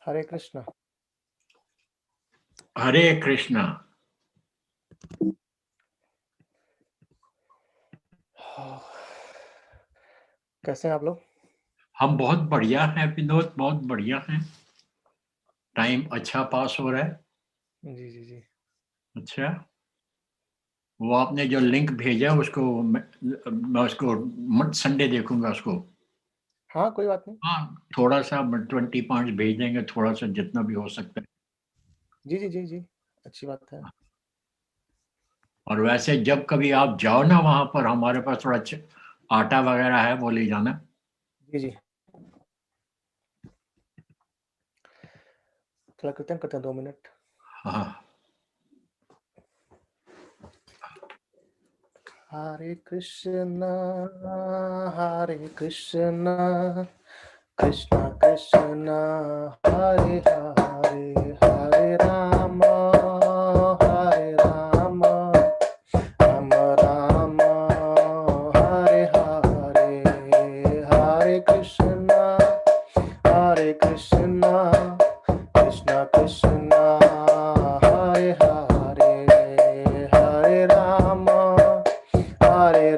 Hare Krishna. Hare Krishna. कैसे हैं आप लोग? हम बहुत बढ़िया हैं विनोद, बहुत बढ़िया हैं। टाइम अच्छा पास हो रहा है। जी जी जी। अच्छा, वो आपने जो लिंक भेजा उसको मैं उसको संडे देखूंगा उसको। हाँ, कोई बात नहीं। हाँ, थोड़ा सा 25 भेज देंगे, थोड़ा सा जितना भी हो सकता है। जी जी जी जी, अच्छी बात है। और वैसे जब कभी आप जाओ ना वहां पर, हमारे पास थोड़ा आटा वगैरह है, वो ले जाना। जी जी, थोड़ा कीर्तन करते हैं 2 मिनट। हाँ। हरे कृष्णा कृष्णा कृष्णा हरे हरे, हरे राम राम राम हरे हरे, हरे कृष्णा कृष्णा कृष्णा हरे हरे, हरे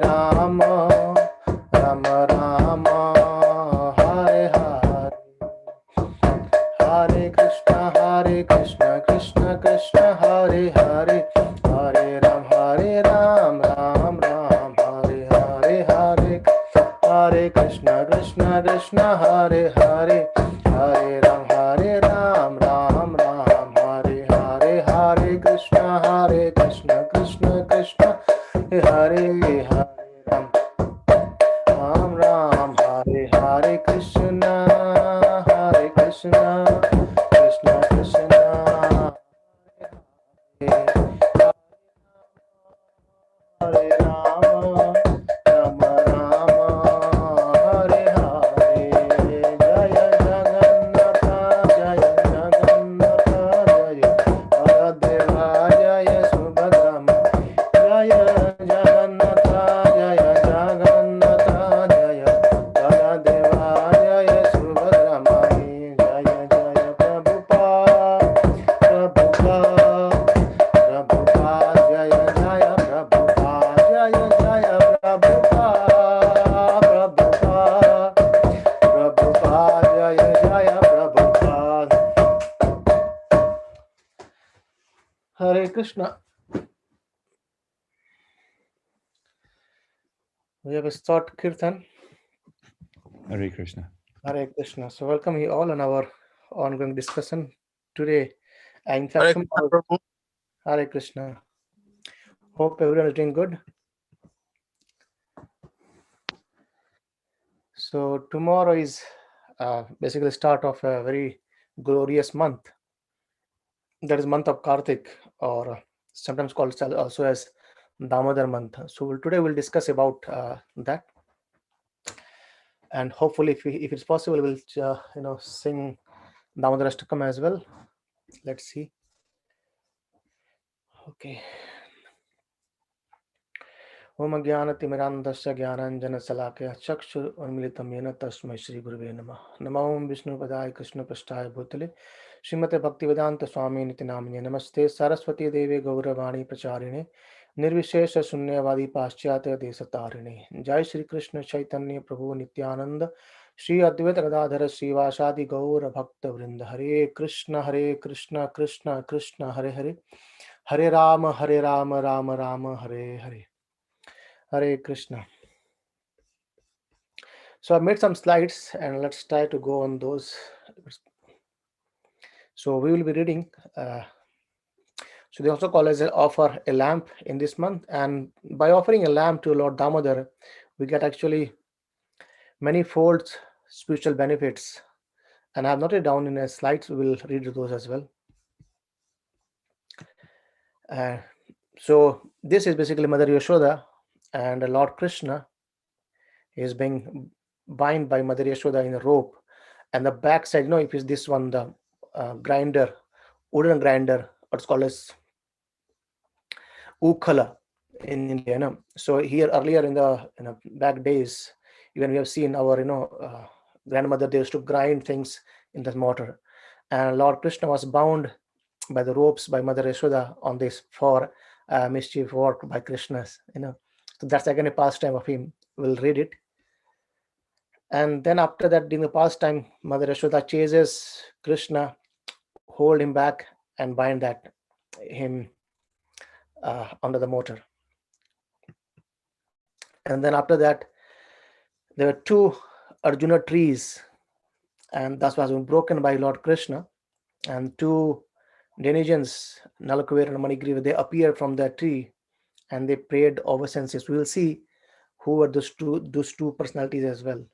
राम राम राम हरे हरे, हरे कृष्णा कृष्ण कृष्ण हरे हरे, हरे राम राम राम हरे हरे, हरे कृष्ण कृष्ण हरे हरे, हरे राम राम राम हरे हरे, हरे कृष्ण कृष्ण कृष्ण हरे हरे, राम राम हरे हरे, कृष्ण कृष्ण कृष्ण हरे राम राम हरे हरे, जय जगन्नाथ जय जगन्नाथ, जय बलदेवा जय सुभद्रा, जय जगन्नाथ जय जगन्नाथ, जय बलदेवा जय सुभद्रा, जय जय प्रभुपाद जय जय प्रभुपाद, जय जय प्रभुपाद जय जय प्रभुपाद। हरे Krishna. We have a short kirtan. Hare Krishna. Hare Krishna. So welcome you all on our ongoing discussion today. In fact, tomorrow. Hare Krishna. Hope everyone is doing good. So tomorrow is basically the start of a very glorious month. That is month of Kartik, or sometimes called also as Damodar month. So today we'll discuss about that, and hopefully, if it's possible, we'll sing Damodar Astakam as well. Let's see. Okay. ओम ज्ञानतिमिरान्धस्य ज्ञानाञ्जनशलाकया चक्षुरुन्मिलितं येन तस्मै श्रीगुरुवे नमः। नमो विष्णुपदाय कृष्णपृष्ठाय भूतले श्रीमते भक्तिवेदांत स्वामी निति नामिने, नमस्ते सरस्वती देवे गौरवाणी प्रचारिणे निर्विशेष शून्यवादी पाश्चात्य देशतारिणे। जय श्री कृष्ण चैतन्य प्रभु नित्यानंद, श्री अद्वैत गदाधर श्रीवासादि गौर भक्त वृंद। हरे कृष्ण कृष्ण कृष्ण हरे हरे, हरे Ram Ram Ram Hare Hare, Hare Krishna. So I made some slides and let's try to go on those. So we will be reading. So they also call us offer a lamp in this month, and by offering a lamp to Lord Damodar, we get actually many folds spiritual benefits. And I have noted down in a slides. We will read those as well. So this is basically Mother Yashoda and Lord Krishna is being bound by Mother Yashoda in a rope, and the back side, if it's this one, the grinder, wooden grinder, what's called as ukhala in India. So here earlier in the back days, even we have seen our grandmother, they used to grind things in the mortar, and Lord Krishna was bound by the ropes by Mother Yashoda on this for mischief work by Krishnas. So that's again a pastime of him. We'll read it. And then after that, during the pastime, Mother Yashoda chases Krishna, hold him back, and bind him under the motor. And then after that, there were two Arjuna trees, and that was broken by Lord Krishna. And two denizens, Nalakuver and Manigriva, they appeared from that tree, and they prayed obeisances. We will see who were those two personalities as well,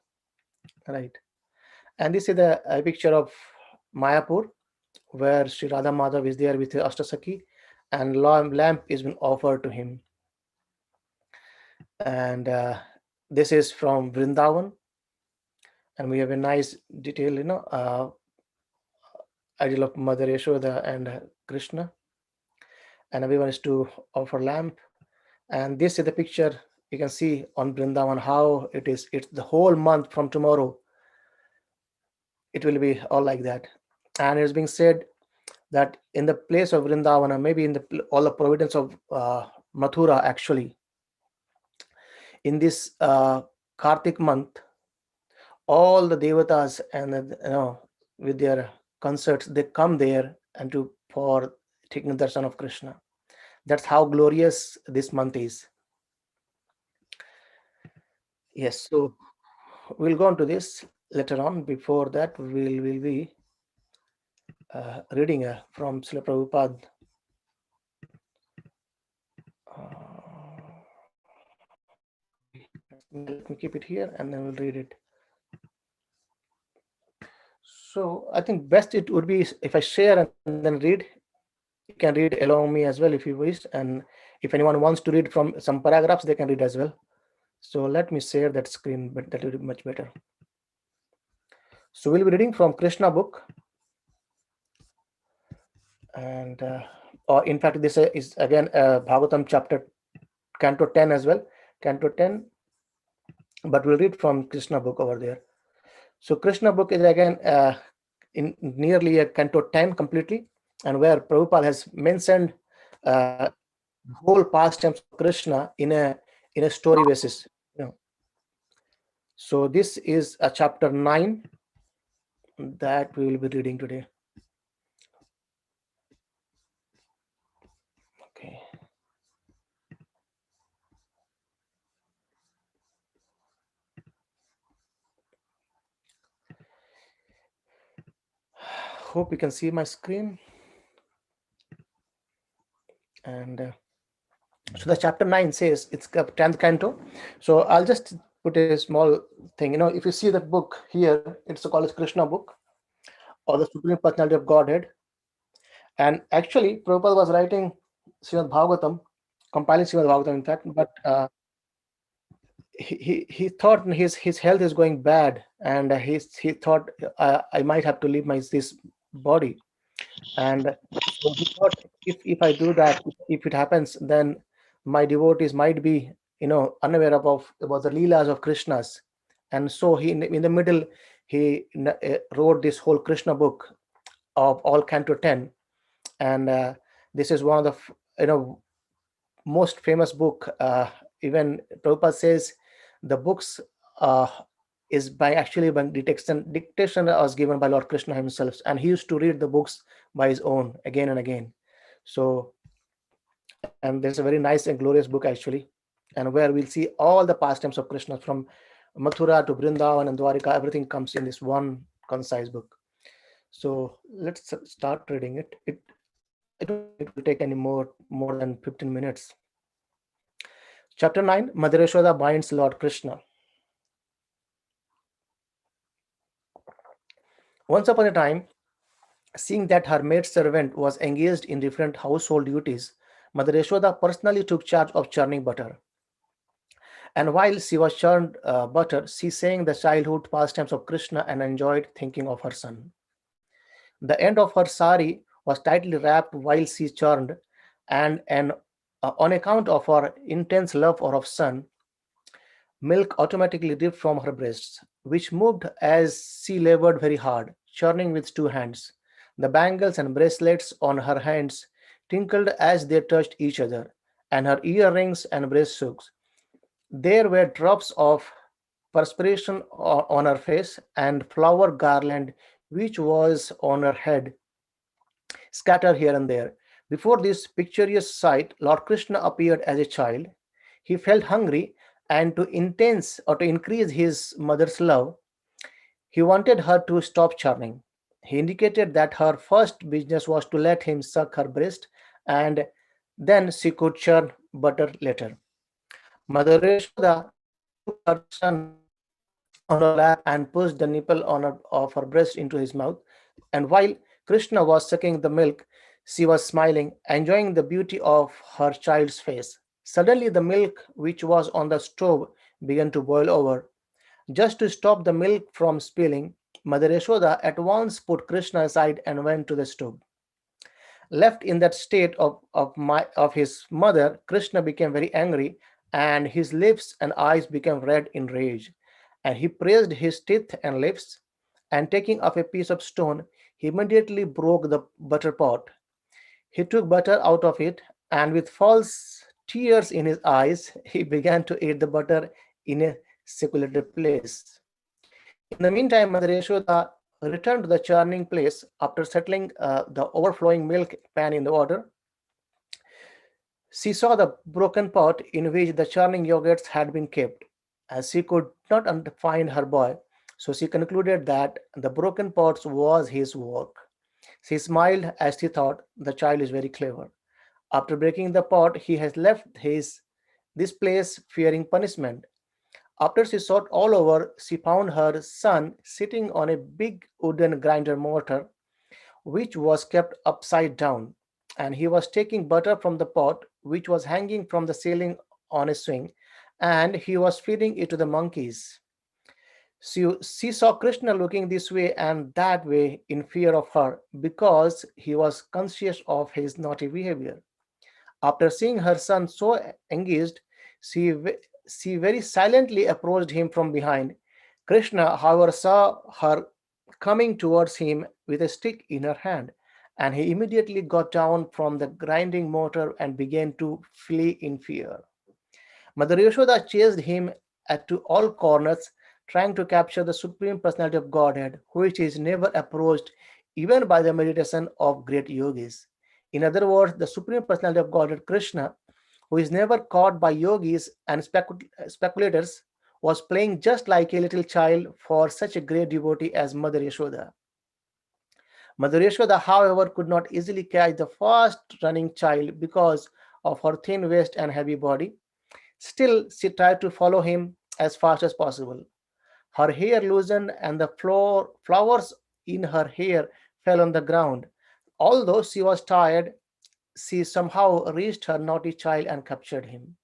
right? And this is a picture of Mayapur, where Sri Radha Madhav is there with the Ashtasaki, and lamp is been offered to him. And this is from Vrindavan, and we have a nice detail, ideal of Mother Yashoda and Krishna, and everyone is to offer lamp. And this is the picture you can see on Vrindavan, how it is. It's the whole month from tomorrow. It will be all like that. And it's being said that in the place of Vrindavan, or maybe in all the providence of Mathura, actually, in this Kartik month, all the devatas and with their concerts, they come there and for taking the darshan of Krishna. That's how glorious this month is. Yes, so we'll go on to this later on. Before that, we'll be reading from Srila Prabhupada. Let me keep it here and then we'll read it. So I think best it would be if I share and then read. You can read along me as well if you wish, and if anyone wants to read from some paragraphs, they can read as well. So let me share that screen, but that will be much better. So we'll be reading from Krishna book, and or in fact this is again Bhagavatam chapter Canto 10 as well, Canto 10, but we'll read from Krishna book over there. So Krishna book is again in nearly a Canto 10 completely, and where Prabhupada has mentioned whole pastimes of Krishna in a story basis. So this is a chapter 9 that we will be reading today. Okay. Hope you can see my screen. And so the chapter 9 says it's 10th canto. So I'll just put a small thing. If you see the book here, it's called Krishna book, or the Supreme Personality of Godhead. And actually, Prabhupada was writing Srimad Bhagavatam, compiling Srimad Bhagavatam, in fact, but he thought his health is going bad, and he thought I might have to leave this body. And so he thought, if I do that, if it happens, then my devotees might be unaware about the leelas of Krishnas. And so he in the middle he wrote this whole Krishna book of all Canto 10, and this is one of the most famous book. Even Prabhupada says the books is by dictation was given by Lord Krishna himself, and he used to read the books by his own again and again. So, and there's a very nice and glorious book actually, and where we'll see all the pastimes of Krishna from Mathura to Vrindavan and Dwarika. Everything comes in this one concise book. So let's start reading it. I don't think it will take any more than 15 minutes. Chapter 9, Mother Yashoda binds Lord Krishna. Once upon a time, seeing that her maid servant was engaged in different household duties, Mother Yashoda personally took charge of churning butter. And while she was churned butter, she sang the childhood pastimes of Krishna and enjoyed thinking of her son. The end of her sari was tightly wrapped while she churned, and on account of her intense love for her son, milk automatically dripped from her breasts, which moved as she labored very hard, churning with 2 hands. The bangles and bracelets on her hands tinkled as they touched each other, and her earrings and bracelets. There were drops of perspiration on her face, and flower garland which was on her head scattered here and there. Before this picturesque sight, Lord Krishna appeared as a child. He felt hungry, and to increase his mother's love, he wanted her to stop churning. He indicated that her first business was to let him suck her breast, and then she could churn butter later. Mother Yashoda took her son on her lap and pushed the nipple of her breast into his mouth. And while Krishna was sucking the milk, she was smiling, enjoying the beauty of her child's face. Suddenly, the milk which was on the stove began to boil over. Just to stop the milk from spilling, Mother Yashoda at once put Krishna aside and went to the stove. Left in that state of his mother, Krishna became very angry, and his lips and eyes became red in rage. And he praised his teeth and lips, and taking up a piece of stone, he immediately broke the butter pot. He took butter out of it, and with false tears in his eyes, he began to eat the butter in a secluded place. In the meantime, Mother Yashoda returned to the churning place after settling the overflowing milk pan in the water. She saw the broken pot in which the churning yogurts had been kept. As she could not find her boy, so she concluded that the broken pot was his work. She smiled as she thought, the child is very clever. After breaking the pot, he has left this place fearing punishment. After she sought all over, she found her son sitting on a big wooden grinder mortar which was kept upside down, and he was taking butter from the pot which was hanging from the ceiling on a swing, and he was feeding it to the monkeys. She saw Krishna looking this way and that way in fear of her because he was conscious of his naughty behavior. After seeing her son so engaged, she, she very silently approached him from behind. Krishna, however, saw her coming towards him with a stick in her hand, and he immediately got down from the grinding mortar and began to flee in fear. Mother Yashoda chased him to all corners, trying to capture the Supreme Personality of Godhead, which is never approached even by the meditation of great yogis. In other words, the Supreme Personality of Godhead, Krishna, who is never caught by yogis and speculators, was playing just like a little child for such a great devotee as Mother Yashoda. Mother Yashoda, however, could not easily catch the fast running child because of her thin waist and heavy body. Still, she tried to follow him as fast as possible. Her hair loosened and the flowers in her hair fell on the ground. Although she was tired, she somehow reached her naughty child and captured him.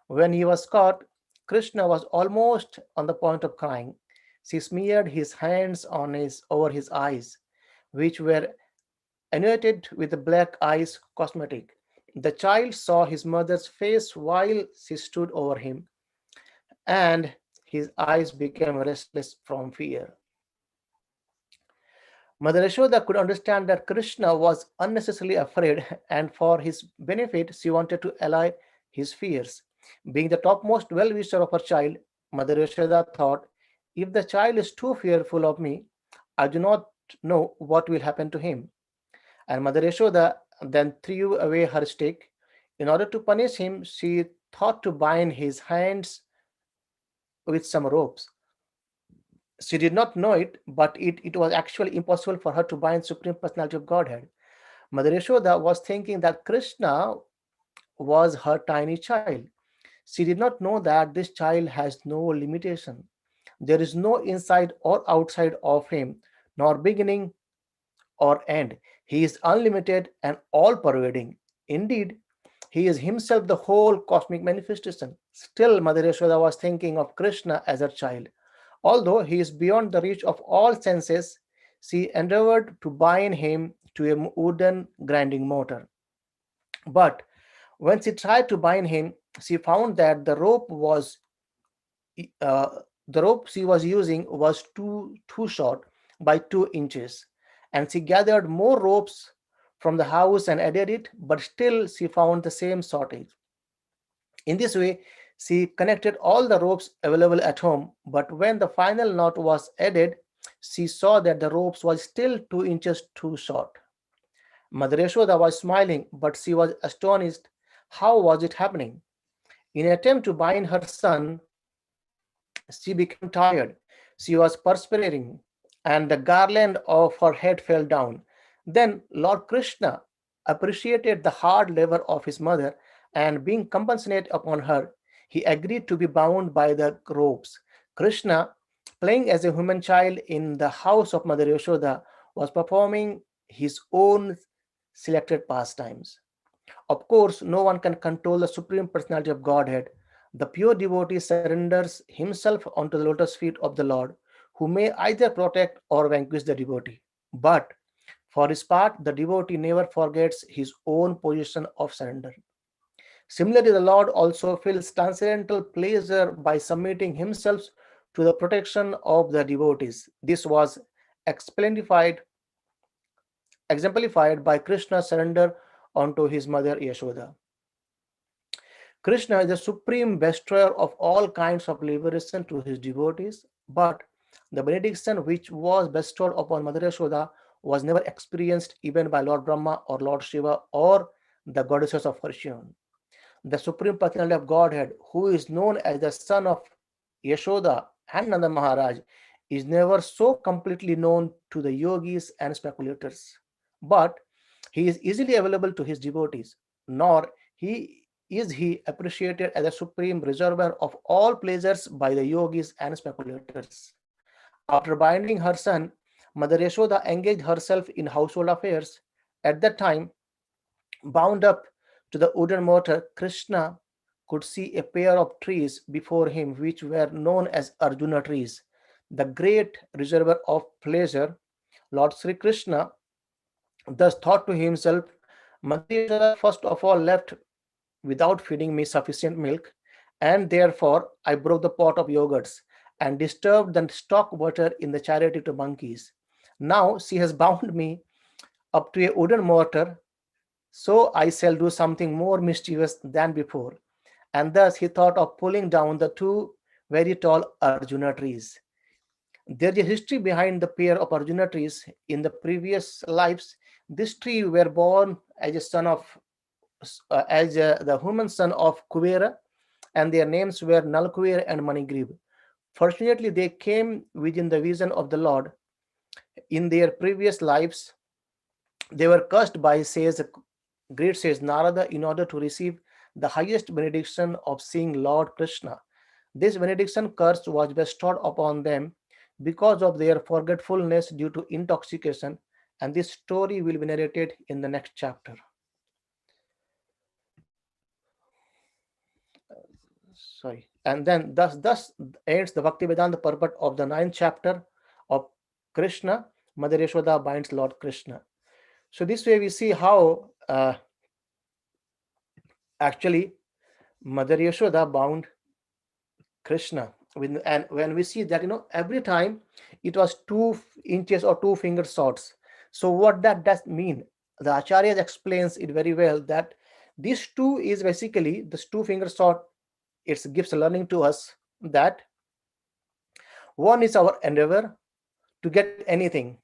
When he was caught, Krishna was almost on the point of crying. She smeared his hands over his eyes, which were anointed with the black eyes cosmetic. The child saw his mother's face while she stood over him, and his eyes became restless from fear. Mother Yashoda could understand that Krishna was unnecessarily afraid, and for his benefit, she wanted to allay his fears. Being the topmost well wisher of her child, Mother Yashoda thought, if the child is too fearful of me, I do not know what will happen to him. And Mother Yashoda then threw away her stick. In order to punish him, she thought to bind his hands with some ropes. She did not know it, but it was actually impossible for her to bind Supreme Personality of Godhead. Mother Yashoda was thinking that Krishna was her tiny child. She did not know that this child has no limitation. There is no inside or outside of him, nor beginning or end. He is unlimited and all pervading. Indeed, he is himself the whole cosmic manifestation. Still, Mother Yashoda was thinking of Krishna as her child. Although he is beyond the reach of all senses, she endeavored to bind him to a wooden grinding mortar. But when she tried to bind him, she found that uh, the rope she was using was too short by 2 inches, and she gathered more ropes from the house and added it, but still she found the same shortage. In this way, she connected all the ropes available at home, but when the final knot was added, she saw that the ropes was still 2 inches too short. Mother Yashoda was smiling, but she was astonished. How was it happening? In an attempt to bind her son, she became tired. She was perspiring, and the garland of her head fell down. Then Lord Krishna appreciated the hard labor of his mother, and being compassionate upon her, he agreed to be bound by the ropes. Krishna, playing as a human child in the house of Mother Yashoda, was performing his own selected pastimes. Of course, no one can control the Supreme Personality of Godhead. The pure devotee surrenders himself onto the lotus feet of the Lord, who may either protect or vanquish the devotee. But for his part, the devotee never forgets his own position of surrender. Similarly, the Lord also feels transcendental pleasure by submitting himself to the protection of the devotees. This was exemplified, exemplified by Krishna's surrender onto his mother Yashoda. Krishna is the supreme bestower of all kinds of liberation to his devotees, but the benediction which was bestowed upon Mother Yashoda was never experienced even by Lord Brahma or Lord Shiva or the goddesses of fortune. The Supreme Personality of Godhead, who is known as the son of Yashoda and Nanda Maharaj, is never so completely known to the yogis and speculators. But he is easily available to his devotees, nor he appreciated as a supreme reservoir of all pleasures by the yogis and speculators. After binding her son, Mother Yashoda engaged herself in household affairs. At that time, bound up to the wooden mortar, Krishna could see a pair of trees before him which were known as Arjuna trees, the great reservoir of pleasure. Lord Sri Krishna thus thought to himself, Mother Yashoda first of all left without feeding me sufficient milk, and therefore I broke the pot of yogurts and disturbed the stock water in the charity to monkeys. Now she has bound me up to a wooden mortar, so I shall do something more mischievous than before. And thus he thought of pulling down the 2 very tall Arjuna trees. There is a history behind the pair of Arjuna trees. In the previous lives, this tree were born as a son of the human son of Kuvera, and their names were Nalkuver and Manigrib. Fortunately, they came within the vision of the Lord. In their previous lives, they were cursed by great sage Narada in order to receive the highest benediction of seeing Lord Krishna. This benediction curse was bestowed upon them because of their forgetfulness due to intoxication, and this story will be narrated in the next chapter. Sorry. And then thus ends the Bhaktivedanta purport of the 9th chapter of Krishna. Mother Yashoda binds Lord Krishna. So this way we see how actually Mother Yashoda bound Krishna. And when we see that, every time it was 2 inches or 2 finger shorts. So what that does mean? The Acharya explains it very well that this 2 is basically this 2 finger short. It gives learning to us that one is our endeavor to get anything,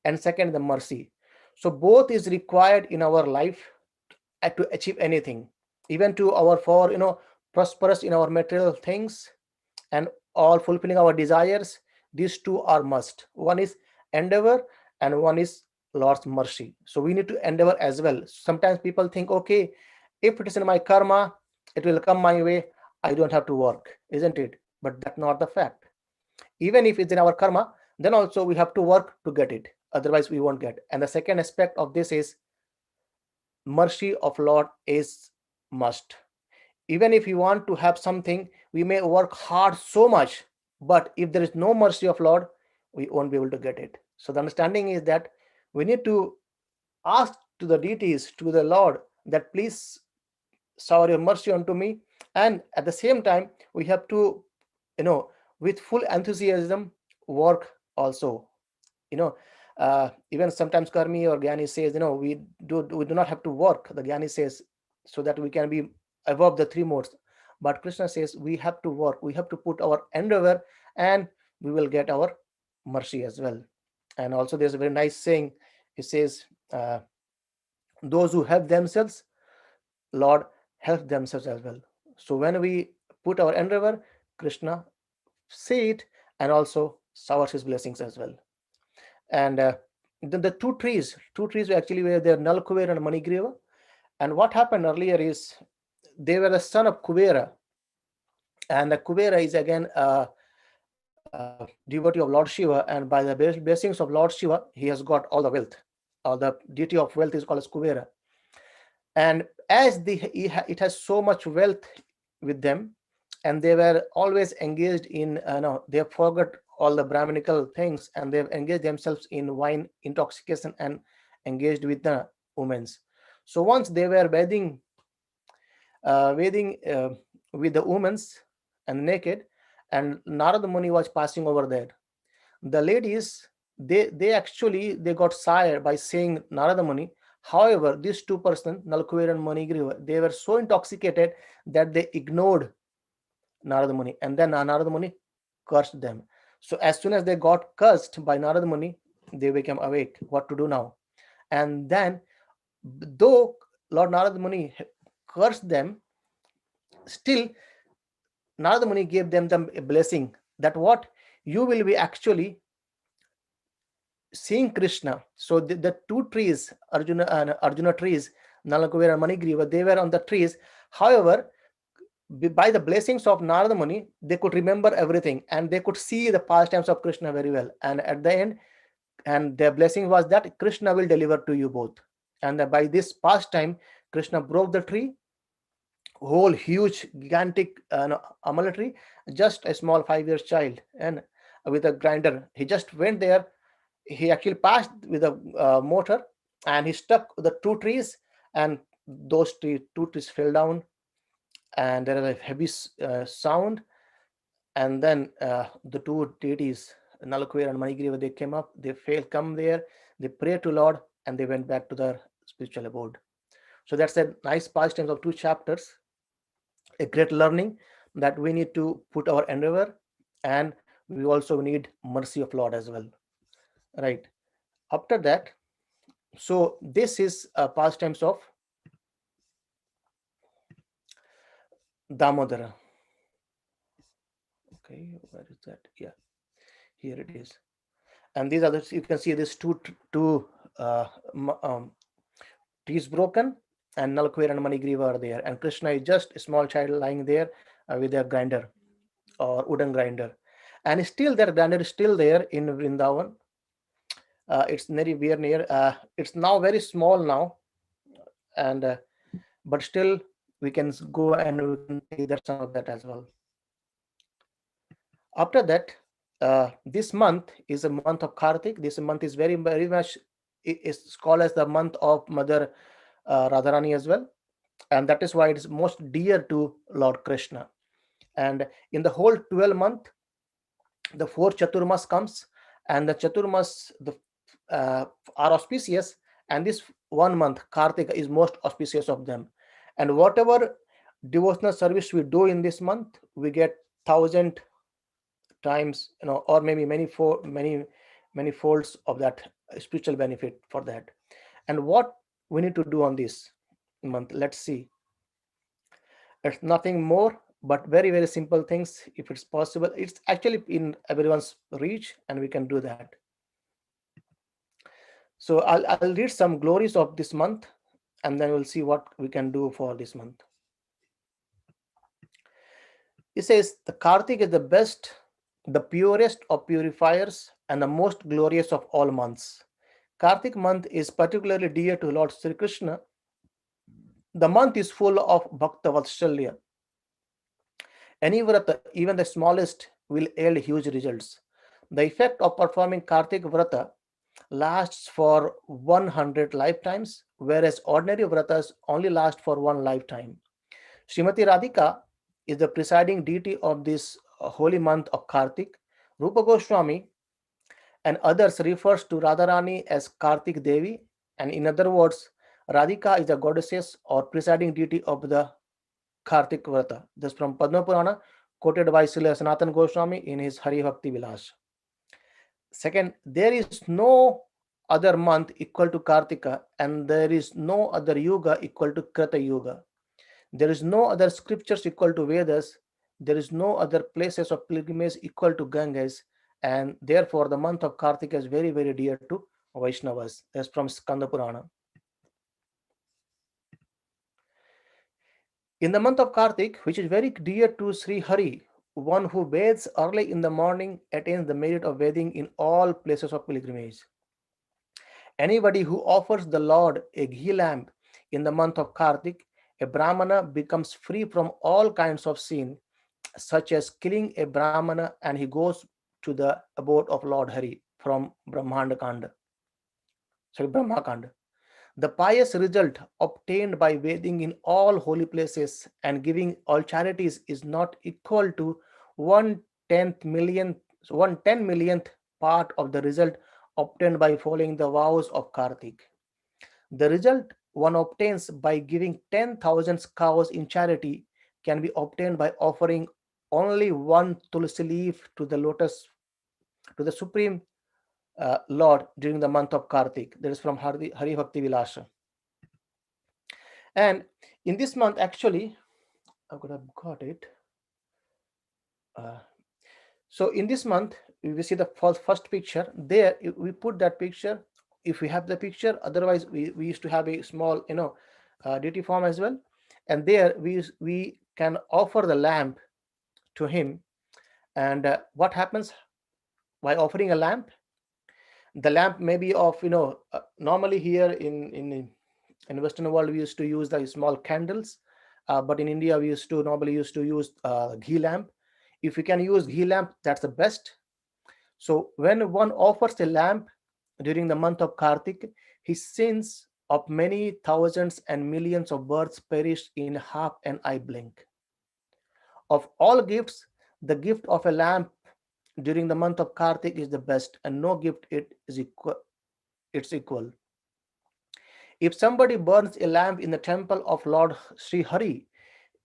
and second, the mercy. So both is required in our life to achieve anything, even to our for prosperous in our material things and all fulfilling our desires. These 2 are must. One is endeavor and one is Lord's mercy. So we need to endeavor as well. Sometimes people think, okay, if it is in my karma, it will come my way. I don't have to work, isn't it? But that's not the fact. Even if it's in our karma, then also we have to work to get it. Otherwise, we won't get. And the second aspect of this is mercy of Lord is must. Even if we want to have something, we may work hard so much, but if there is no mercy of Lord, we won't be able to get it. So the understanding is that we need to ask to the deities, to the Lord, that please shower your mercy unto me. And at the same time, we have to, with full enthusiasm, work also. Even sometimes Karmi or Gyani says, we do not have to work. The Gyani says, so that we can be above the three modes. But Krishna says we have to work. We have to put our endeavor, and we will get our mercy as well. And also, there's a very nice saying. It says, "Those who help themselves, Lord help themselves as well." So when we put our endeavor, Krishna see it and also showers his blessings as well. And the two trees actually were there, Nal Kuvera and Manigriva. And what happened earlier is they were the son of Kuvera, and the Kuvera is again devotee of Lord Shiva, and by the blessings of Lord Shiva, he has got all the wealth. The deity of wealth is called as Kuvera. And as it has so much wealth with them, and they were always engaged in, they forgot all the Brahminical things, and they've engaged themselves in wine intoxication and engaged with the women. So once they were bathing with the women and naked, and Narada Muni was passing over there. The ladies, they got scared by saying Narada Muni. However, these two persons, Nalkuvera and Manigriva, they were so intoxicated that they ignored Narada Muni, and then Narada Muni cursed them. So as soon as they got cursed by Narada Muni, they became awake. What to do now? And then, though Lord Narada Muni cursed them, still Narada Muni gave them a blessing that what you will be actually seeing Krishna. So the two trees, Arjuna trees, Nalakuvera and Manigriva, they were on the trees. However, by the blessings of Narada Muni, they could remember everything, and they could see the pastimes of Krishna very well. And at the end, and their blessing was that Krishna will deliver to you both. And by this pastime, Krishna broke the tree, whole huge gigantic amala tree, just a small 5 years child, and with a grinder, he just went there. He actually passed with a motor, and he struck the two trees, and those two trees fell down, and there was a heavy sound. And then the two deities, Nalakuvera and Manigriva, they came up, they come there, they prayed to Lord, and they went back to their spiritual abode. So that's a nice pastime of 2 chapters, a great learning that we need to put our endeavor, and we also need mercy of Lord as well, right? After that, so this is pastimes of Damodara. Okay, where is that? Yeah, here it is. And these are you can see this two trees broken, and Nalkuvera and Manigriva are there, and Krishna is just a small child lying there with a grinder or wooden grinder, and still that grinder is still there in Vrindavan. It's very near. It's now very small now, and but still we can go and we can take that some of that as well. After that, this month is a month of Kartik. This month is very much, it's called as the month of Mother Radharani as well, and that is why it is most dear to Lord Krishna. And in the whole 12 month, the 4 Chaturmas comes, and the Chaturmas are auspicious, and this 1 month Kartika is most auspicious of them. And whatever devotional service we do in this month, we get 1,000 times, or maybe many folds of that spiritual benefit for that. And what we need to do on this month, let's see. It's nothing more but very, very simple things. If it's possible, it's actually in everyone's reach, and we can do that. So I'll read some glories of this month, and then we'll see what we can do for this month. It says the Kartik is the best, the purest of purifiers, and the most glorious of all months. Kartik month is particularly dear to Lord Sri Krishna. The month is full of Bhakta Vatsalya. Any vrata, even the smallest, will yield huge results. The effect of performing Kartik vrata lasts for 100 lifetimes, whereas ordinary vratas only last for 1 lifetime. Srimati Radhika is the presiding deity of this holy month of Kartik. Rupa Goswami and others refers to Radharani as Kartik Devi, and in other words, Radhika is the goddess or presiding deity of the Kartik Vrata. This from Padma Purana, quoted by Srila Sanatana Goswami in his Hari Bhakti Vilas. Second, there is no other month equal to Kartika, and there is no other yuga equal to Krita Yuga. There is no other scriptures equal to Vedas. There is no other places of pilgrimage equal to Ganges, and therefore the month of Kartika is very, very dear to Vaishnavas. That's from Skanda Purana. In the month of Kartik, which is very dear to Sri Hari, one who bathes early in the morning attains the merit of bathing in all places of pilgrimage. Anybody who offers the Lord a ghee lamp in the month of Kartik, a Brahmana becomes free from all kinds of sin, such as killing a Brahmana, and he goes to the abode of Lord Hari from Brahma Kanda. The pious result obtained by bathing in all holy places and giving all charities is not equal to 1/10 millionth part of the result obtained by following the vows of Kartik. The result one obtains by giving 10,000 cows in charity can be obtained by offering only one tulsi leaf to the Supreme Lord during the month of Kartik. That is from Hari Bhakti Vilasa. And in this month, actually, I could have got it. So in this month, we see the first picture. There, we put that picture. If we have the picture, otherwise we used to have a small, deity form as well. And there we can offer the lamp to him. And what happens by offering a lamp? The lamp may be of, normally here in Western world, we used to use the small candles. But in India, we normally used to use ghee lamp. If we can use ghee lamp, that's the best. So when one offers a lamp during the month of Kartik, his sins of many thousands and millions of births perish in half an eye blink. Of all gifts, the gift of a lamp during the month of Kartik is the best, and no gift its equal. If somebody burns a lamp in the temple of Lord Sri Hari,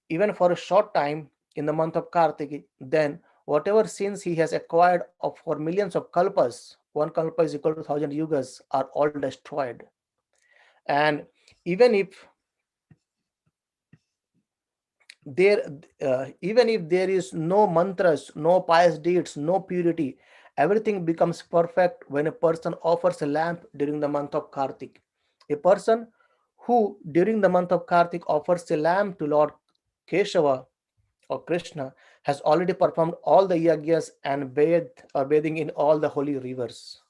even for a short time in the month of Kartik, then whatever sins he has acquired for millions of kalpas, one kalpa is equal to 1,000 yugas, are all destroyed. And even if there is no mantras, no pious deeds, no purity, everything becomes perfect when a person offers a lamp during the month of Kartik. A person who during the month of Kartik offers a lamp to Lord Keshava or Krishna has already performed all the yagyas and bathing in all the holy rivers.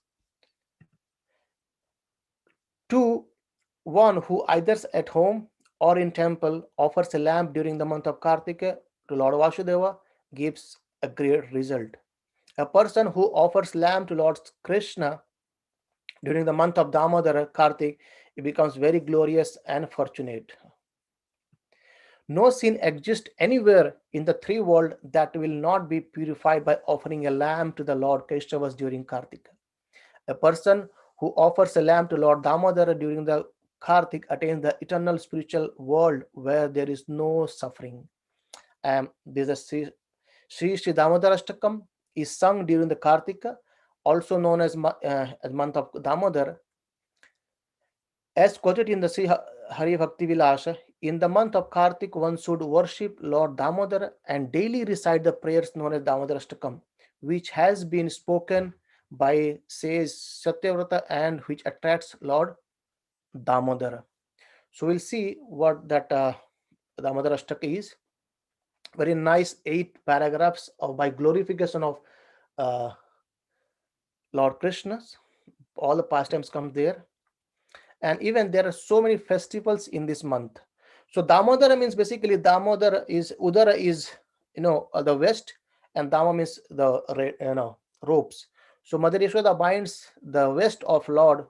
To one who either at home or in temple offers a lamp during the month of Kartika to Lord Vasudeva gives a great result. A person who offers lamp to Lord Krishna during the month of Damodar Kartik, it becomes very glorious and fortunate. No sin exists anywhere in the three worlds that will not be purified by offering a lamp to the Lord Keshavas during Kartika. A person who offers a lamp to Lord Damodar during the Kartik attains the eternal spiritual world where there is no suffering. There's a Sri Damodar Ashtakam is sung during the Kartika, also known as month of Damodar. As quoted in the Sri Hari Bhakti Vilasa, in the month of Kartik, one should worship Lord Damodar and daily recite the prayers known as Damodar Ashtakam, which has been spoken by says Satyavrata and which attracts Lord Damodar. So we'll see what that Damodar Ashtaka is. Very nice 8 paragraphs by glorification of Lord Krishnas. All the pastimes come there. And even there are so many festivals in this month. So Damodara means basically Damodara is Udara is the west, and Dama means the ropes. So Mother Yashoda binds the west of Lord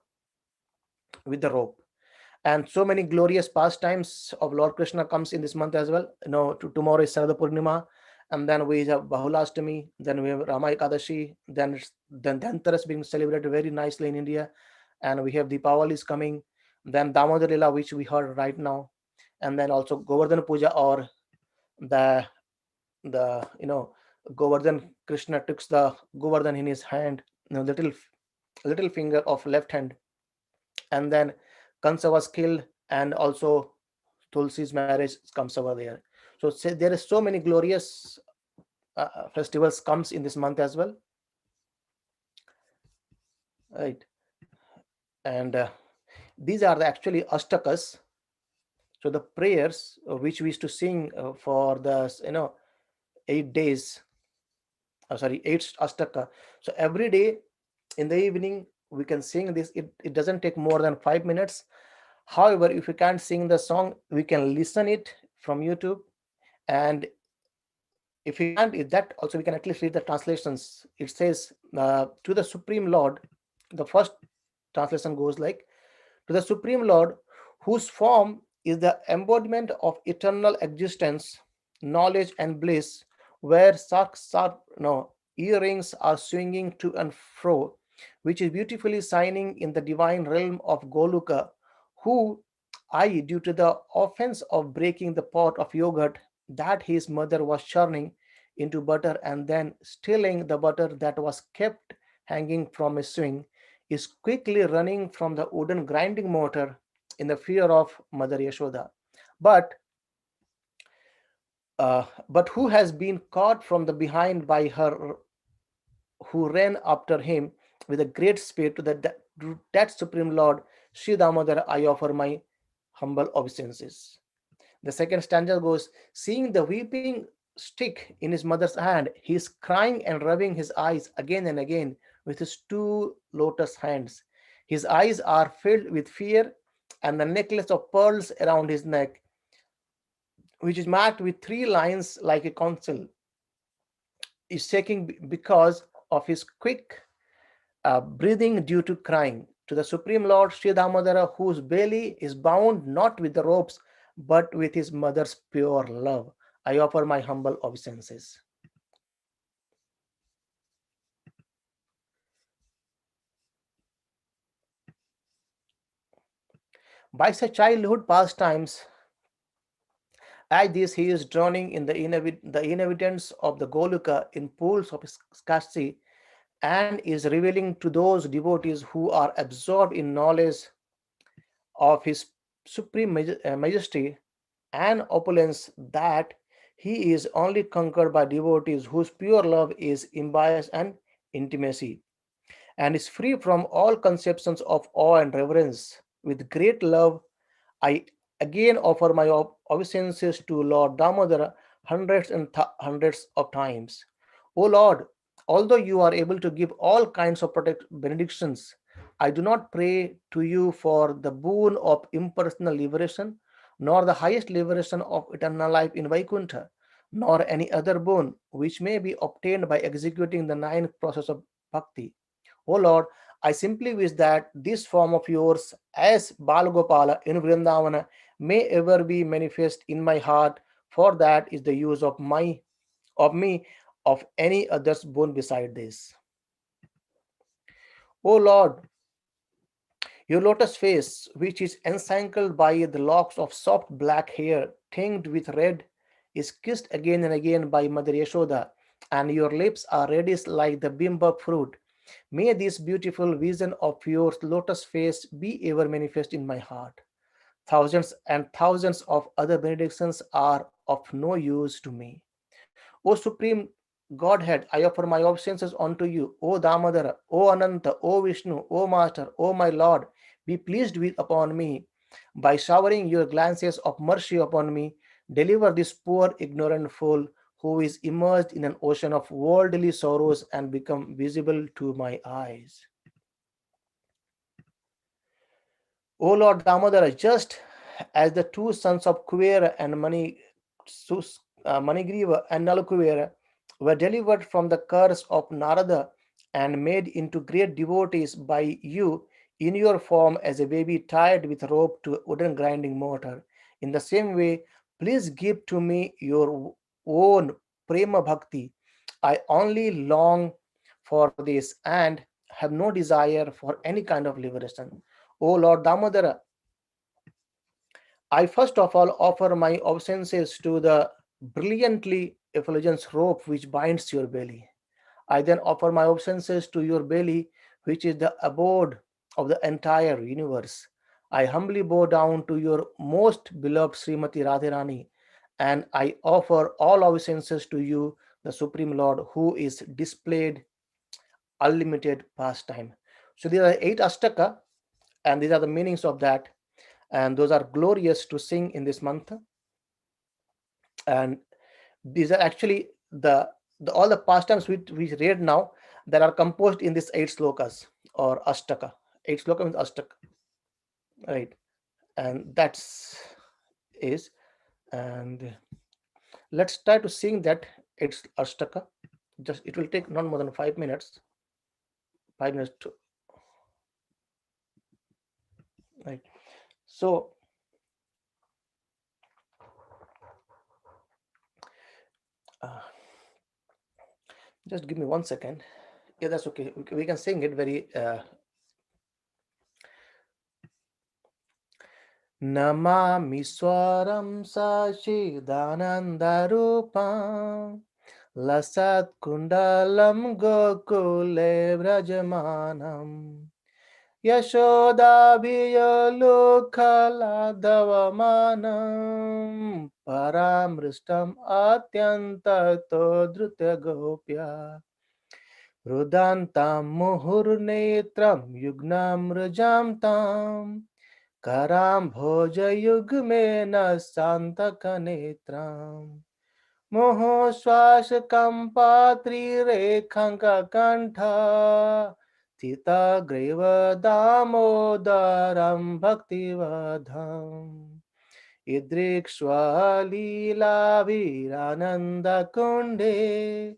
with the rope. And so many glorious pastimes of Lord Krishna comes in this month as well. Tomorrow is Sarada Purnima, and then we have Bahulastami, then we have Rama Ekadashi, then Dhanteras being celebrated very nicely in India, and we have Deepavali is coming, then Damodar Lila, which we heard right now, and then also Govardhan Puja, or the Govardhan, Krishna took the Govardhan in his hand, little finger of left hand, and then Kansa was killed, and also Tulsi's marriage comes over there. So there is so many glorious festivals comes in this month as well, right? And these are the actually ostakas. So the prayers which we used to sing for the 8 days, sorry, 8 astaka. So every day in the evening we can sing this. It doesn't take more than 5 minutes. However, if we can't sing the song, we can listen it from YouTube, and if we can't, that also we can at least read the translations. It says, to the Supreme Lord. The first translation goes like, to the Supreme Lord, whose form is the embodiment of eternal existence, knowledge, and bliss, where earrings are swinging to and fro, which is beautifully shining in the divine realm of Goluka, who I, due to the offense of breaking the pot of yogurt that his mother was churning into butter and then stealing the butter that was kept hanging from a swing, is quickly running from the wooden grinding mortar in the fear of Mother Yashoda. But who has been caught from the behind by her, who ran after him with a great speed, to that Supreme Lord, Sri Damodar, I offer my humble obeisances. The second stanza goes, seeing the weeping stick in his mother's hand, he is crying and rubbing his eyes again and again with his two lotus hands. His eyes are filled with fear, and the necklace of pearls around his neck, which is marked with 3 lines like a consul, is shaking because of his quick breathing due to crying. To the Supreme Lord Sri Damodara, whose belly is bound not with the ropes but with his mother's pure love, I offer my humble obeisances. By such childhood pastimes as this, he is drowning in the inhabitants of the Goluka in pools of scarcity, and is revealing to those devotees who are absorbed in knowledge of his supreme majesty and opulence that he is only conquered by devotees whose pure love is unbiased and intimacy, and is free from all conceptions of awe and reverence. With great love, I again offer my obeisances to Lord Damodara hundreds and hundreds of times. O Lord, although you are able to give all kinds of benedictions, I do not pray to you for the boon of impersonal liberation, nor the highest liberation of eternal life in Vaikuntha, nor any other boon which may be obtained by executing the 9 process of bhakti. O Lord, I simply wish that this form of yours as Balgopala in Vrindavana may ever be manifest in my heart, for that is the use of me of any other's boon beside this. O Lord, your lotus face, which is encircled by the locks of soft black hair tinged with red, is kissed again and again by Mother Yashoda, and your lips are reddish like the bimba fruit. May this beautiful vision of your lotus face be ever manifest in my heart. Thousands and thousands of other benedictions are of no use to me. O Supreme Godhead, I offer my obeisances unto you. O Damodara, O Ananta, O Vishnu, O Master, O my Lord, be pleased with upon me. By showering your glances of mercy upon me, deliver this poor ignorant fool who is immersed in an ocean of worldly sorrows and become visible to my eyes. O Lord Damodara, just as the 2 sons of Kuvera and Manigriva and Nalakuvera were delivered from the curse of Narada and made into great devotees by you in your form as a baby tied with rope to a wooden grinding mortar, in the same way, please give to me your own prema bhakti. I only long for this and have no desire for any kind of liberation. O Lord Damodara, I first of all offer my obeisances to the brilliantly effulgent rope which binds your belly. I then offer my obeisances to your belly, which is the abode of the entire universe. I humbly bow down to your most beloved Srimati Radharani, and I offer all obeisances to you, the Supreme Lord, who is displayed unlimited pastime. So these are 8 Astaka, and these are the meanings of that, and those are glorious to sing in this month. And these are actually the all the pastimes which we read now that are composed in this 8 slokas or Astaka. 8 sloka means Astaka, right? And that's is, and let's try to sing that 8 Astaka. Just it will take not more than 5 minutes. 5 minutes to, right? So uh, just give me 1 second. Yeah, that's okay. We can sing it very Namami Swaram Sachidanandarupam Lasat Kundalam Gokule Vrajamanam Yashodabhiyalokhaladavamanam Paramristam Atyantato Drutya Gopya Rudantam Muhurnetram Yugnam Rajam Tam Karam Bhojayugme na Santaka Netram Moho Swashakam Patri Rekhanka Kantha Tita Greva Damodaram Bhaktivadham Idrikshwa Leela Virananda Kunde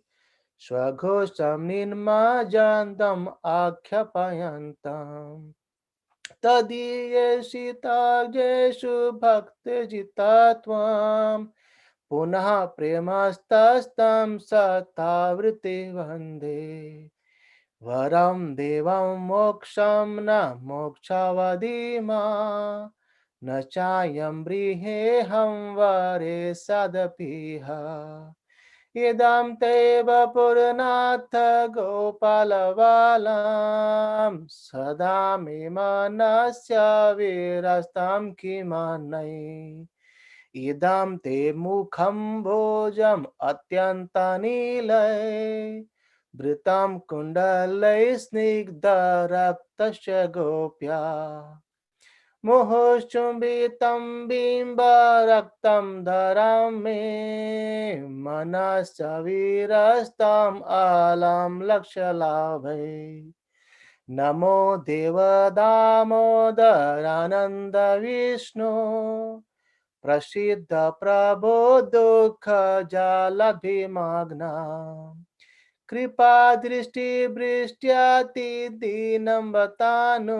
Swaghostam Nirmajantam Akhyapayantam तदीयेषिताग्येषु भक्तिजिता त्वां पुनः प्रेमस्तस्तं सतावृत्ति वन्दे वरं देवं मोक्षं न मोक्षावधिमा न चायं ब्रीहेहं वरे सदपिह इदं ते वपुरनाथ गोपालबालां सदा मे मनस्य वीरस्तं किमनै इदं ते मुखं भोजम् अत्यन्तनीलय भृतं कुण्डलैः स्निग्धरक्तस्य गोप्या मुहुश्चुम्बितं बिम्बरक्तं धरां मे मनस्य वीरस्तं आलं लक्ष्यलाभै नमो देव दामोदरानन्द विष्णु प्रसिद्ध प्रभो दुःख जलभिमग्ना कृपा दृष्टि वृष्ट्याति दीनं बतानु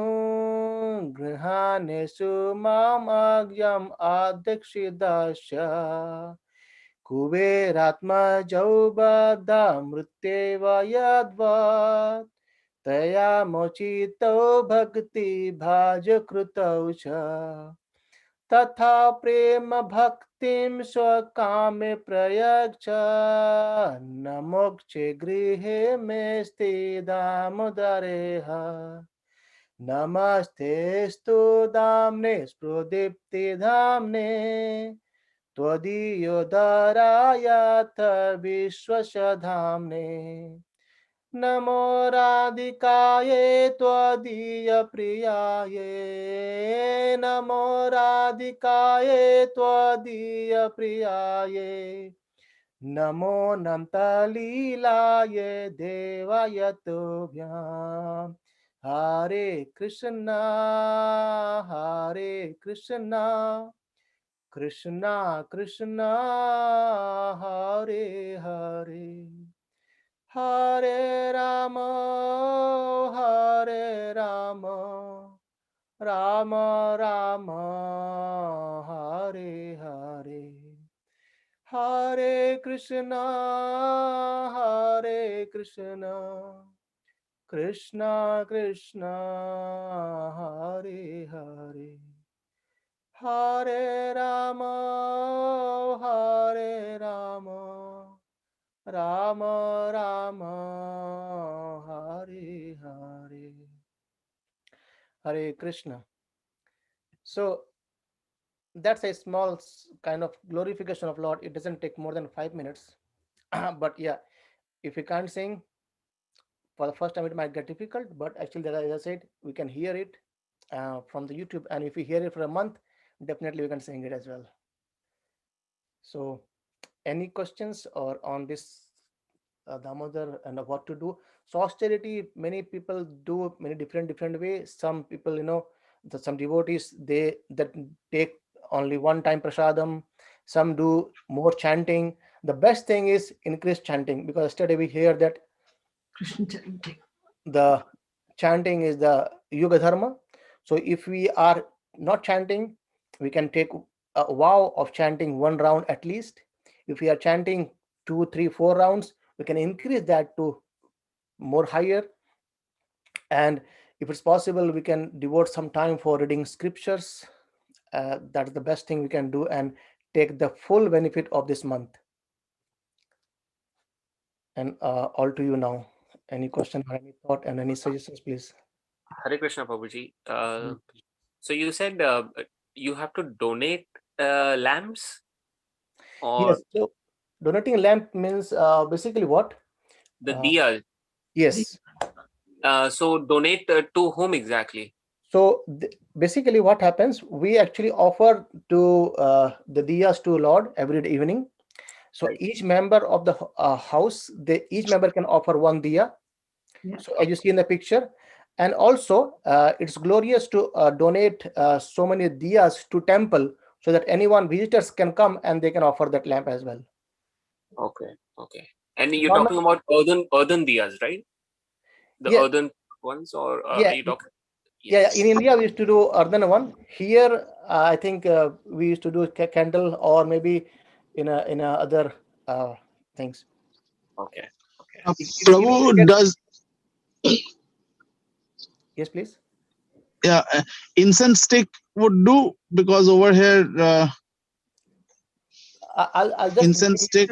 गृहाणेषु माम् अज्ञम् अध्यक्षिदस्य कुबेरात्मजौ बद्ध मृत्येव यद्वत् तया मोचितो भक्ति भाजकृतौ च तथा प्रेम भक्तिं स्वकामे प्रयच्छ न मोक्षे गृहे मे स्थिदामुदरेह नमस्तेस्तु धाम्ने स्फुरदीप्तिधाम्ने त्वदीयोदरायाथ विश्वसधाम्ने नमो राधिकाये त्वदीयप्रियाये नमो राधिकाये त्वदीयप्रियाये नमो नन्तलीलाये देवाय तुभ्यां हरे Krishna Krishna Krishna Hare Hare Hare Rama, Hare Rama, Rama Rama, Hare Hare, Hare Krishna, Hare Krishna, Krishna Krishna, Hare Hare, Hare Rama, Hare Rama, Rama Rama, Hare Hare, Hare Krishna. So that's a small kind of glorification of Lord. It doesn't take more than 5 minutes. But yeah, if you can't sing for the first time, it might get difficult. But actually, as I said, we can hear it from the YouTube, and if we hear it for a month, definitely we can sing it as well. So, any questions or on this Damodar and what to do? So austerity, many people do many different ways. Some people, some devotees they that take only one time prasadam. Some do more chanting. The best thing is increase chanting, because yesterday we hear that Krishna chanting. the chanting is the yuga dharma. So if we are not chanting, we can take a vow of chanting one round at least. If we are chanting 2, 3, 4 rounds, we can increase that to more higher. And if it's possible, we can devote some time for reading scriptures. That's the best thing we can do and take the full benefit of this month. And all to you now. Any question or any thought and any suggestions, please? Hare Krishna, Prabhuji. So you said you have to donate lamps, or Yes. So donating lamp means basically what? the diyas. Yes. So donate to whom exactly? So basically what happens, we actually offer to the diyas to Lord every evening. So Right. each member of the house, each member can offer one diya. Yeah. So as you see in the picture, and also it's glorious to donate so many diyas to temple, so that anyone visitors can come and they can offer that lamp as well. Okay. And you're Normal- talking about earthen diyas, right? The Yeah. earthen ones, or Yeah. are you talking? Yeah, in India we used to do earthen one. Here, I think we used to do candle, or maybe in a other things. Okay. Prabhu, does Yes, please. incense stick would do, because over here I'll just incense stick.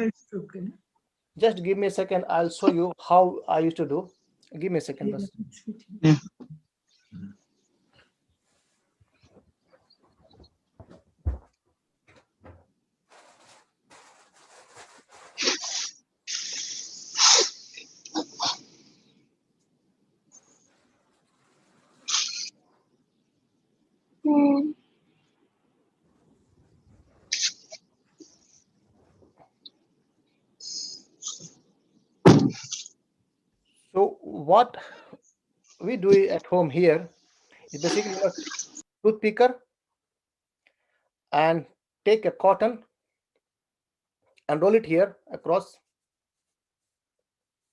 just give me a second. I'll show you how I used to do. Give me a second, first. Yeah. So what we do at home here is basically a tooth picker, and take a cotton and roll it here across.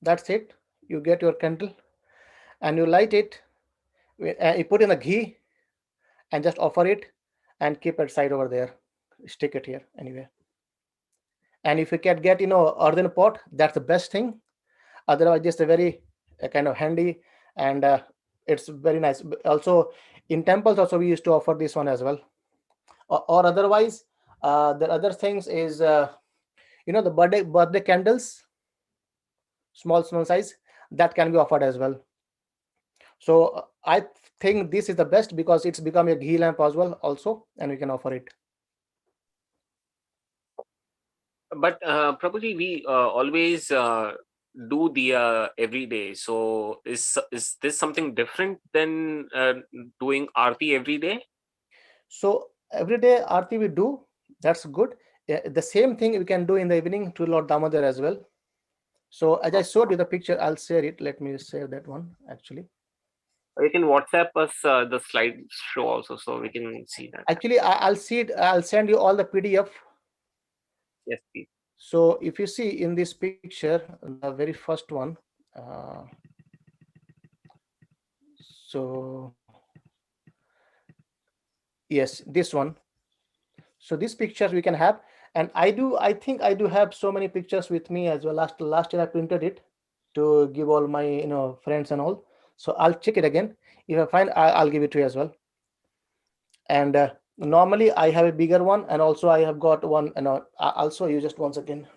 That's it. You get your candle and you light it. You put in the ghee and just offer it and keep it side over there. Stick it here anyway. And if you can get earthen pot, that's the best thing. Otherwise, just a very kind of handy, and it's very nice. Also, in temples also we used to offer this one as well. Or otherwise, the other things is the birthday candles, small size, that can be offered as well. So I think this is the best, because it's become a ghee lamp as well also, and we can offer it. But Prabhuji, we always do diya every day. So is this something different than doing aarti every day? So every day aarti we do, that's good. The same thing we can do in the evening to Lord Damodar as well. So as I showed you the picture, I'll share it. Let me share that one actually. You can WhatsApp us the slideshow also, so we can see that. Actually, I'll see it. I'll send you all the PDF. Yes, please. So if you see in this picture, the very first one, so yes, this one. So this picture we can have, And I think I do have so many pictures with me as well. Last year I printed it to give all my friends and all. So I'll check it again. If I find, I'll give it to you as well. And normally I have a bigger one, and also I have got one. I'll show you just once again.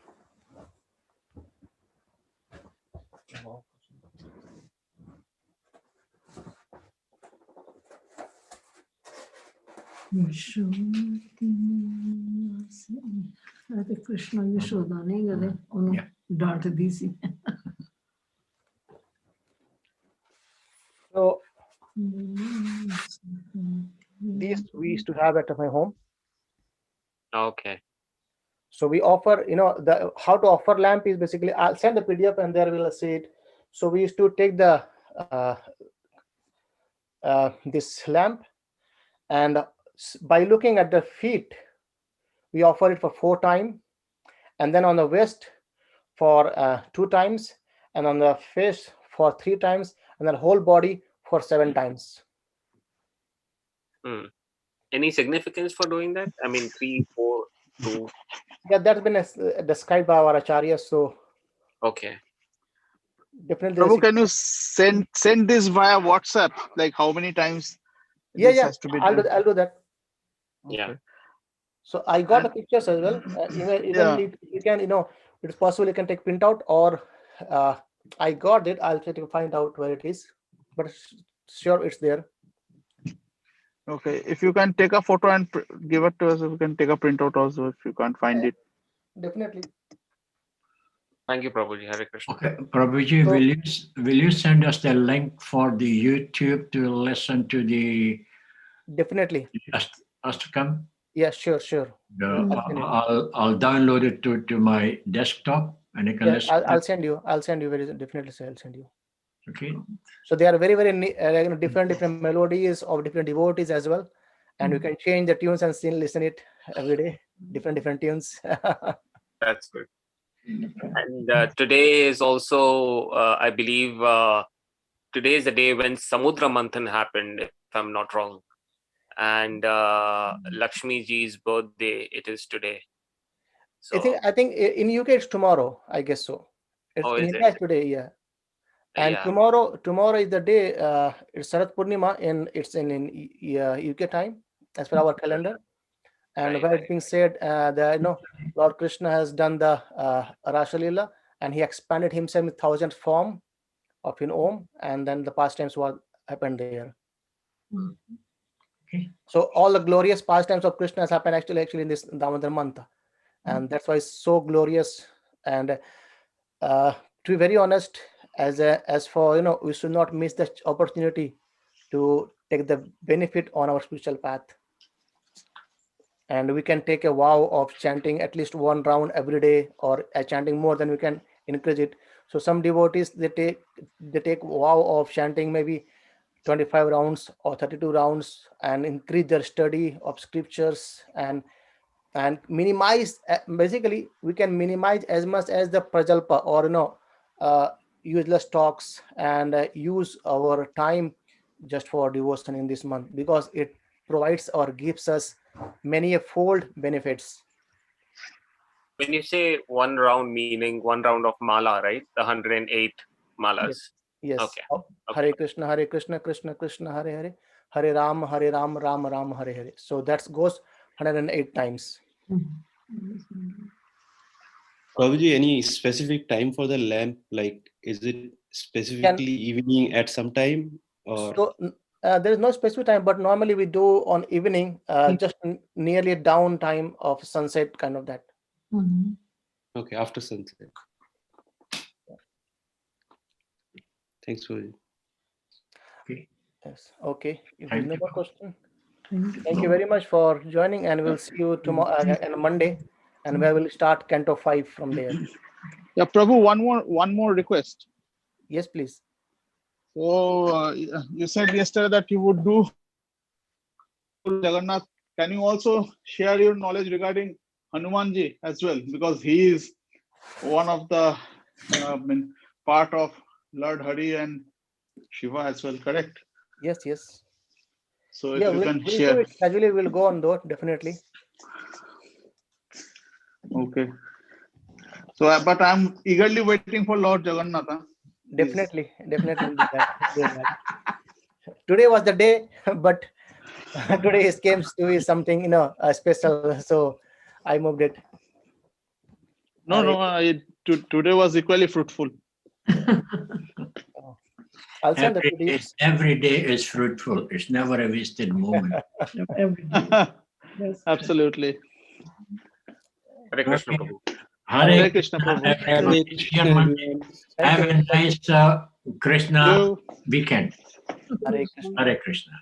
Hare Krishna Yashoda नहीं गले उन्होंने डांट दी सी. So these we used to have at my home. Okay. So we offer, the how to offer lamp is basically, I'll send the PDF and there we'll see it. So we used to take the this lamp, and by looking at the feet, we offer it for 4 times, and then on the waist for 2 times, and on the face for 3 times, and then whole body for 7 times. Any significance for doing that? I mean, 3, 4, 2. Yeah, that's been described by our acharyas. So Okay. definitely. Prabhu, can you send this via WhatsApp? Like how many times this has to be done? I'll do that. Yeah. Okay. So I got the pictures as well. Even you can, it's possible you can take printout, or I got it. I'll try to find out where it is, but sure it's there. Okay, if you can take a photo and give it to us, if you can take a printout also if you can't find it. Definitely. Thank you, Prabhuji. Hare Krishna. Okay, Prabhuji, will you send us the link for the YouTube to listen to the Definitely. Astakam? Yeah, sure. I'll download it to my desktop and you can listen. I'll send you. I'll send you. Definitely, I'll send you. Okay. So they are very, very different melodies of different devotees as well, and you can change the tunes and still listen it every day. Different tunes. That's good. And today is also, I believe, today is the day when Samudra Manthan happened, if I'm not wrong. And Lakshmi Ji's birthday, it is today. So I think in UK it's tomorrow. I guess so. It's in India it's today, yeah. And tomorrow is the day. It's Sarat Purnima, and it's in UK time as per our calendar. And where it's being said, Lord Krishna has done the Rasa Leela, and he expanded himself in 1,000th form of in Om, and then the pastimes what happened there. Okay. So all the glorious pastimes of Krishna has happened actually in this Damodar month, and that's why it's so glorious. And to be very honest, as for we should not miss the opportunity to take the benefit on our spiritual path. And we can take a vow of chanting at least 1 round every day, or chanting more than we can increase it. So some devotees they take vow of chanting maybe 25 rounds or 32 rounds and increase their study of scriptures and minimize. Basically, we can minimize as much as the prajalpa or useless talks, and use our time just for devotion in this month, because it provides or gives us many fold benefits. when you say 1 round, meaning 1 round of mala, right? The 108 malas. Yes. Okay. Hare Krishna, Krishna Krishna, Hare Hare, Hare Ram, Ram Ram, Hare Hare. So that goes 108 times. Prabhuji, any specific time for the lamp? Like, is it specifically evening at some time? Or? So there is no specific time, but normally we do on evening, just nearly down time of sunset, kind of that. Okay, after sunset. Thanks, Prabhuji. Okay. Yes. Okay. If Thank there's no you. more question, thank you very much for joining, and we'll see you tomorrow on Monday, and we will start Canto 5 from there. Yeah, Prabhu, one more request. Yes, please. So you said yesterday that you would do Jagannath. Can you also share your knowledge regarding Hanumanji as well? Because he is one of the part of Lord Hari and Shiva as well, correct? Yes. So if you can share. Gradually we'll go on though, definitely. Okay. So, but I'm eagerly waiting for Lord Jagannath. Huh? Definitely we'll do that. Today was the day, but today is came to be something special, so I moved it. No, today was equally fruitful. I'll send the videos. Every day is fruitful. It's never a wasted moment. Every day. Yes. Absolutely. Hare Krishna, Prabhu. Hare Krishna, Prabhu. Everybody. Have a nice Krishna weekend. Hare Krishna. Hare Krishna.